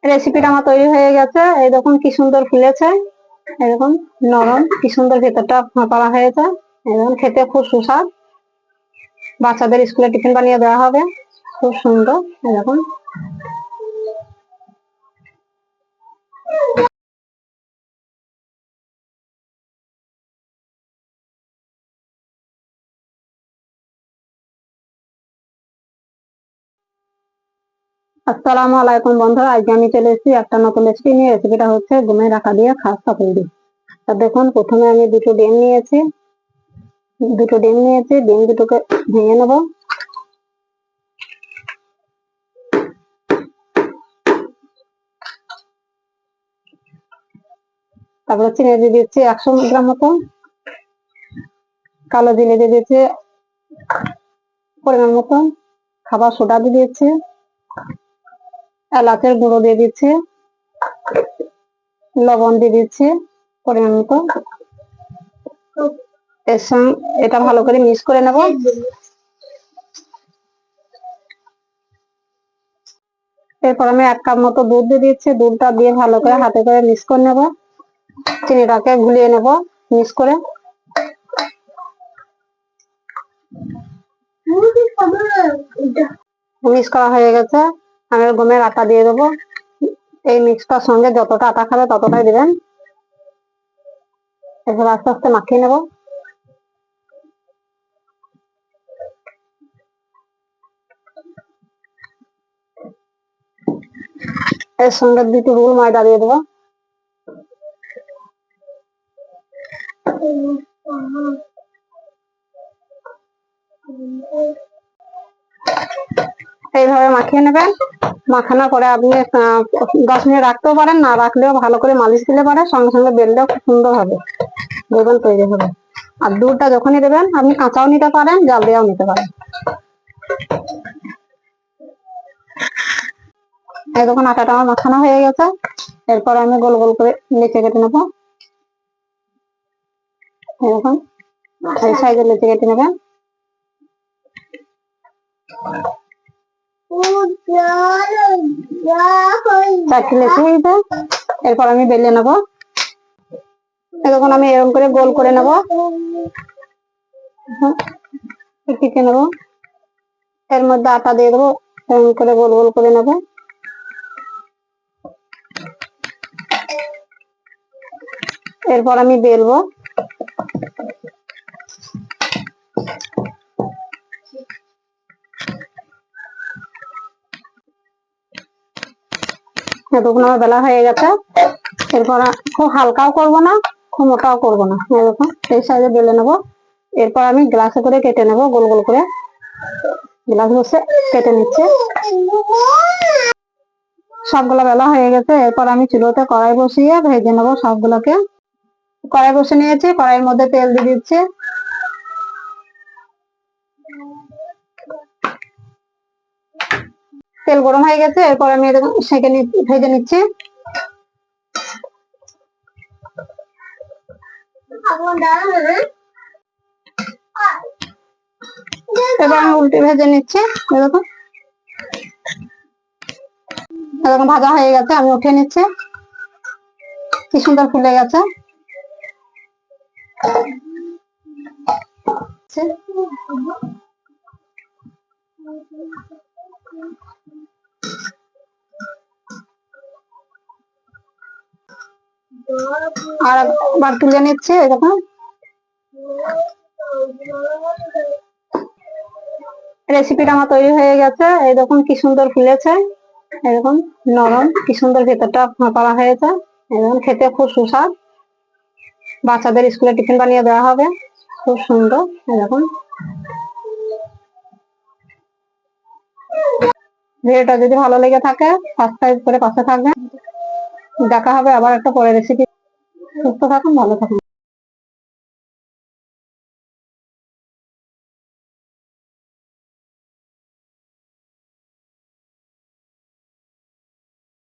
রেসিপিটা আমার তৈরি হয়ে গেছে। এই দেখুন কি সুন্দর ফুলেছে, এরকম নরম, কি সুন্দর ভেতরটা ফাঁপা হয়েছে। এবং খেতে খুব সুস্বাদ, বাচ্চাদের স্কুলে টিফিন বানিয়ে দেওয়া হবে, খুব সুন্দর। এরকম আসসালামু আলাইকুম বন্ধুরা, আজকে আমি চলে এসেছি একটা নতুন রেসিপি নিয়ে। রেসিপিটা হচ্ছে গমের আটা দিয়ে খাস্তা তৈরি। তা দেখুন, প্রথমে আমি দুটো ডিম নিয়েছি। ডিম দুটোকে ভেঙে নেব। তারপরে চিনি দিয়ে দিচ্ছি 100 গ্রাম মতো, কালো জিরে দিয়ে দিচ্ছি পরিমাণ মতো, খাবার সোডা দিয়ে দিচ্ছি, এলাচের গুঁড়ো দিয়ে দিচ্ছি, লবণ দিয়ে দিচ্ছি পরিমাণ মতো। এর সঙ্গে এটা ভালো করে মিক্স করে নেব। এরপর আমি 1 কাপ মতো দুধ দিয়ে দিচ্ছি। দুধটা দিয়ে ভালো করে হাতে করে মিক্স করে নেব। চিনিটাকে গুলিয়ে নেব মিক্স করে। মিক্স করা হয়ে গেছে। আমি গমের আটা দিয়ে দেবো। এই মিক্সটার সঙ্গে যতটা আটা খাবে ততটাই দিবেন। এরপর আস্তে আস্তে মাখিয়ে নেব। এর সঙ্গে 2টি রুল ময়দা দিয়ে দেবো। এইভাবে মাখিয়ে নেবেন। মাখানোর পরে আপনি 10 মিনিট রাখতেও পারেন, না রাখলেও ভালো করে মালিশ দিলে পারে, সঙ্গে সঙ্গে বেললেও খুব সুন্দর হবে, দেখবেন তৈরি হবে। আর দুধটা যখনই দেবেন আপনি কাঁচাও নিতে পারেন, জাল দিয়েও নিতে পারেন। এই দেখুন আটাটা আমার মাখানো হয়ে গেছে। এরপর আমি গোল গোল করে লেচি কেটে নেবো। এরকম এই সাইজের লেচি কেটে নেবেন। চারটি লেচি হয়েছে। এরপর আমি বেলে নেবো। এরকম আমি এরকম করে গোল করে নেবো, কেটে নেবো। এর মধ্যে আটা দিয়ে দেবো, এরকম করে গোল গোল করে নেবো। এরপর আমি বেলবো। এতক্ষণ আমার বেলা হয়ে গেছে। এরপর খুব হালকাও করবো না, খুব মোটাও করবো না, এরকম এই সাইজে বেলে নেবো। এরপর আমি গ্লাসে করে কেটে নেবো, গোল গোল করে গ্লাস বসে কেটে নিচ্ছে। সবগুলো বেলা হয়ে গেছে। এরপর আমি চুলোতে কড়াই বসিয়ে ভেজে নেবো সবগুলোকে। কড়াই বসে নিয়েছি, কড়াইয়ের মধ্যে তেল দিয়ে দিচ্ছি। তেল গরম হয়ে গেছে। এরপর আমি এরকম সেঁকে ভেজে নিচ্ছি। এবার আমি উল্টে ভেজে নিচ্ছি। এরকম এরকম ভাজা হয়ে গেছে, আমি উঠিয়ে নিচ্ছি। কি সুন্দর ফুলে গেছে। আর একবার তুলে নিচ্ছে। এরকম রেসিপিটা আমার তৈরি হয়ে গেছে। এই দেখুন কি সুন্দর ফুলেছে, এরকম নরম, কি সুন্দর ভেতরটা ফাঁপা হয়েছে। এরকম খেতে খুব সুস্বাদ, বাচ্চাদের স্কুলে টিফিন বানিয়ে দেওয়া হবে, খুব সুন্দর। এরকম ভিডিওটা যদি ভালো লেগে থাকে সাবস্ক্রাইব করে পাশে থাকবেন। দেখা হবে আবার একটা পরের রেসিপি। সুস্থ থাকুন, ভালো থাকুন।